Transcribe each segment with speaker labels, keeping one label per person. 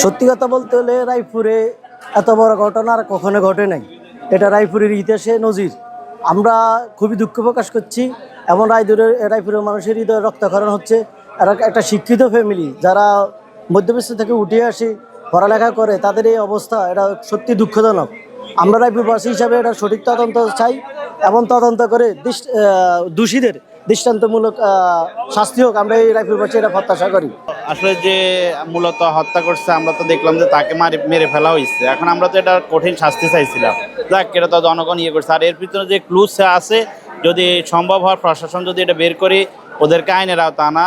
Speaker 1: সত্যি কথা বলতে হলে রায়পুরে এত বড় ঘটনা আর কখনো ঘটে নাই। এটা রায়পুরের ইতিহাসে নজির। আমরা খুবই দুঃখ প্রকাশ করছি। এমন রায়পুরের মানুষের হৃদয় রক্তক্ষরণ হচ্ছে। এরা একটা শিক্ষিত ফ্যামিলি, যারা মধ্যবিত্ত থেকে উঠে আসে, পড়ালেখা করে, তাদের এই অবস্থা, এটা সত্যি দুঃখজনক। আমরা রায়পুরবাসী হিসাবে এটা সঠিক তদন্ত চাই এবং তদন্ত করে দোষীদের দৃষ্টান্তমূলক শাস্তি হোক, আমরা এই রায়পুরবাসী এটা প্রত্যাশা করি।
Speaker 2: আসলে যে মূলত হত্যা করছে, আমরা তো দেখলাম যে তাকে মেরে ফেলা হয়েছে। এখন আমরা তো এটা কঠিন শাস্তি চাইছিলাম, যাক এটা তো জনগণ ইয়ে করছে। আর এর ভিতরে যে ক্লুজ আছে, যদি সম্ভব হয় প্রশাসন যদি এটা বের করে ওদেরকে আইনের আওতা আনা,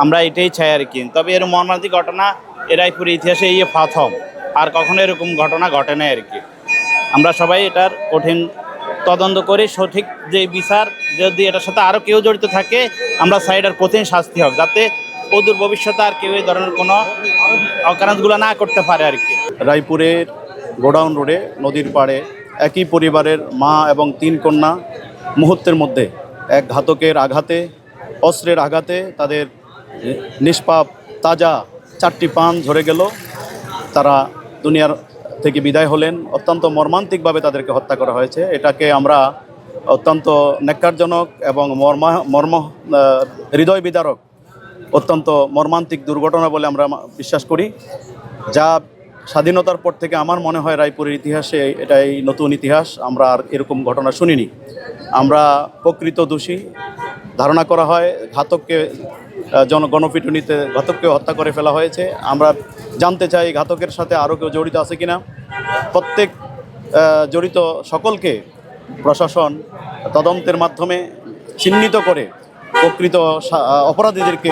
Speaker 2: আমরা এটাই চাই আর কি। তবে এর মর্মান্তিক ঘটনা রায়পুরের ইতিহাসে এই প্রথম, আর কখনো এরকম ঘটনা ঘটে নাই আর কি। আমরা সবাই এটার কঠিন তদন্ত করে সঠিক যে বিচার, যদি এটার সাথে আরও কেউ জড়িত থাকে, আমরা চাই এটার কঠিন শাস্তি হোক, যাতে অদূর ভবিষ্যতে আর কেউ এই ধরনের কোনো অকারণগুলো না করতে পারে আর কি।
Speaker 3: রায়পুরের গোডাউন রোডে নদীর পাড়ে একই পরিবারের মা এবং 3 কন্যা মুহূর্তের মধ্যে এক ঘাতকের আঘাতে, অস্ত্রের আঘাতে তাদের নিষ্পাপ তাজা 4টি প্রাণ ঝরে গেল। তারা দুনিয়ার থেকে বিদায় হলেন। অত্যন্ত মর্মান্তিকভাবে তাদেরকে হত্যা করা হয়েছে। এটাকে আমরা অত্যন্ত ন্যাক্কারজনক এবং হৃদয় বিদারক, অত্যন্ত মর্মান্তিক দুর্ঘটনা বলে আমরা বিশ্বাস করি, যা স্বাধীনতার পর থেকে আমার মনে হয় রায়পুরের ইতিহাসে এটাই নতুন ইতিহাস। আমরা আর এরকম ঘটনা শুনিনি। আমরা প্রকৃত দোষী ধারণা করা হয়, ঘাতককে গণপিটুনিতে ঘাতককে হত্যা করে ফেলা হয়েছে। আমরা জানতে চাই ঘাতকের সাথে আরও কেউ জড়িত আছে কিনা। প্রত্যেক জড়িত সকলকে প্রশাসন তদন্তের মাধ্যমে চিহ্নিত করে প্রকৃত অপরাধীদেরকে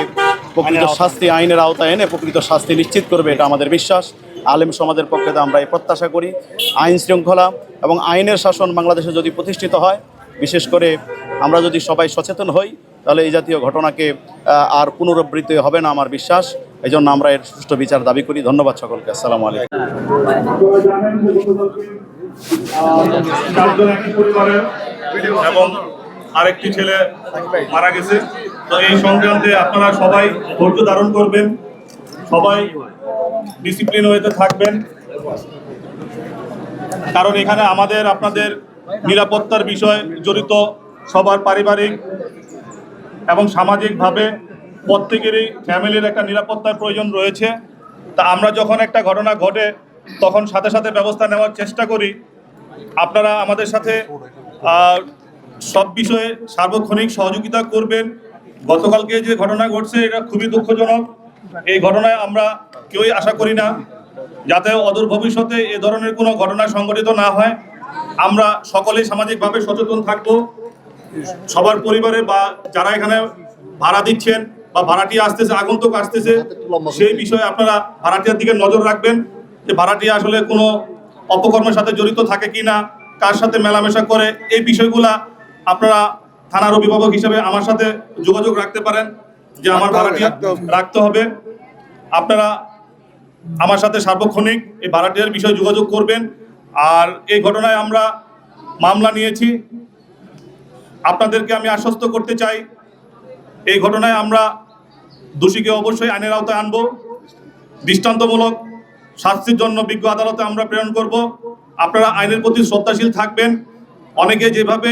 Speaker 3: প্রকৃত শাস্তি, আইনের আওতায় এনে প্রকৃত শাস্তি নিশ্চিত করবে, এটা আমাদের বিশ্বাস। আলেম সমাজের পক্ষে আমরা এই প্রত্যাশা করি। আইন শৃঙ্খলা এবং আইনের শাসন বাংলাদেশে যদি প্রতিষ্ঠিত হয়, বিশেষ করে আমরা যদি সবাই সচেতন হই, তাহলে এই জাতীয় ঘটনাকে আর পুনরাবৃত্তি হবে না আমার বিশ্বাস। এই জন্য আমরা এর সুষ্ঠু বিচার দাবি করি। ধন্যবাদ সকলকে। আসসালামু আলাইকুম।
Speaker 4: এবং আরেকটি ছেলে মারা গেছে। তো এই সংক্রান্তে আপনারা সবাই ধৈর্য ধারণ করবেন, সবাই ডিসিপ্লিন ওয়েতে থাকবেন, কারণ এখানে আমাদের আপনাদের নিরাপত্তার বিষয় জড়িত। সবার পারিবারিক এবং সামাজিকভাবে প্রত্যেকেরই ফ্যামিলির একটা নিরাপত্তার প্রয়োজন রয়েছে। তা আমরা যখন একটা ঘটনা ঘটে তখন সাথে সাথে ব্যবস্থা নেওয়ার চেষ্টা করি। আপনারা আমাদের সাথে সব বিষয়ে সার্বক্ষণিক সহযোগিতা করবেন। গতকালকে যে ঘটনা ঘটছে এটা খুবই দুঃখজনক। এই ঘটনায় আমরা কেউই আশা করি না যাতে অদূর ভবিষ্যতে এ ধরনের কোনো ঘটনা সংঘটিত না হয়। আমরা সকলেই সামাজিকভাবে সচেতন থাকব। সবার পরিবারে বা যারা এখানে ভাড়া দিচ্ছেন বা ভাড়াটিয়া আসতেছে, আগন্তুক আসতেছে, সেই বিষয়ে আপনারা ভাড়াটিয়ার দিকে নজর রাখবেন যে ভাড়াটিয়া আসলে কোনো অপকর্মের সাথে জড়িত থাকে কি না, কার সাথে মেলামেশা করে। এই বিষয়গুলা আপনারা থানার অভিভাবক হিসেবে আমার সাথে যোগাযোগ রাখতে পারেন যে আমার ভাড়াটিয়া রাখতে হবে। আপনারা আমার সাথে সার্বক্ষণিক এই ভাড়াটিয়ার বিষয়ে যোগাযোগ করবেন। আর এই ঘটনায় আমরা মামলা নিয়েছি। আপনাদেরকে আমি আশ্বস্ত করতে চাই, এই ঘটনায় আমরা দোষীকে অবশ্যই আইনের আওতায় আনবো। দৃষ্টান্তমূলক শাস্তির জন্য বিজ্ঞ আদালতে আমরা প্রেরণ করব। আপনারা আইনের প্রতি শ্রদ্ধাশীল থাকবেন। অনেকে যেভাবে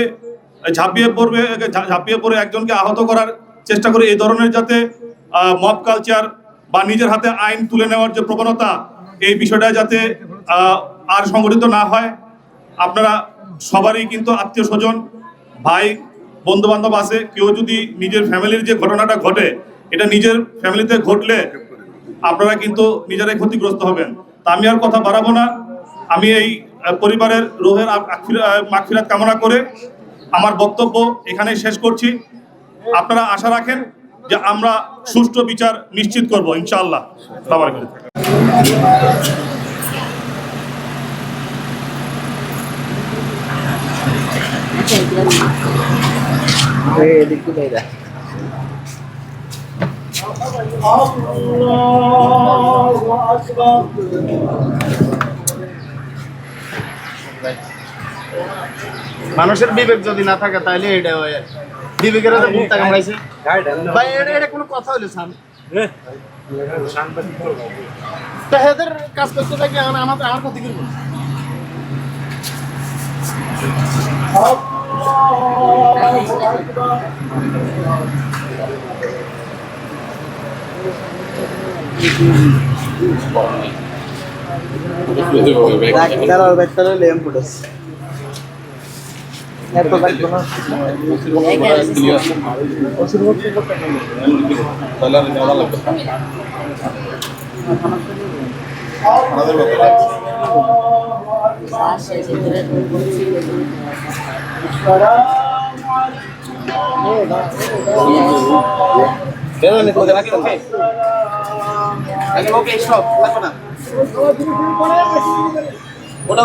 Speaker 4: ঝাঁপিয়ে পড়ে একজনকে আহত করার চেষ্টা করে, এই ধরনের যাতে মব কালচার বা নিজের হাতে আইন তুলে নেওয়ার যে প্রবণতা, এই বিষয়টা যাতে আর সংগঠিত না হয়। আপনারা সবারই কিন্তু আত্মীয় স্বজন, ভাই, বন্ধু বান্ধব আছে। কেউ যদি নিজের ফ্যামিলির যে ঘটনাটা ঘটে, এটা নিজের ফ্যামিলিতে ঘটলে আপনারা কিন্তু নিজেরাই ক্ষতিগ্রস্ত হবেন। তা আমি আর কথা বাড়াবো না। আমি এই পরিবারের রুহের মাগফিরাত কামনা করে আমার বক্তব্য এখানেই শেষ করছি। আপনারা আশা রাখেন যে আমরা সুষ্ঠু বিচার নিশ্চিত করব ইনশাআল্লাহ। আসসালামু আলাইকুম।
Speaker 2: মানুষের বিবেক যদি না থাকে তাহলে এটা হয়।
Speaker 5: বিবেকের হাতে মুক্তা কামড়াইছে ভাই এটা কোনো কথা হইলো সাম তা এদের কাজ করতে থাকি আমার ক্ষতি করবো ওটা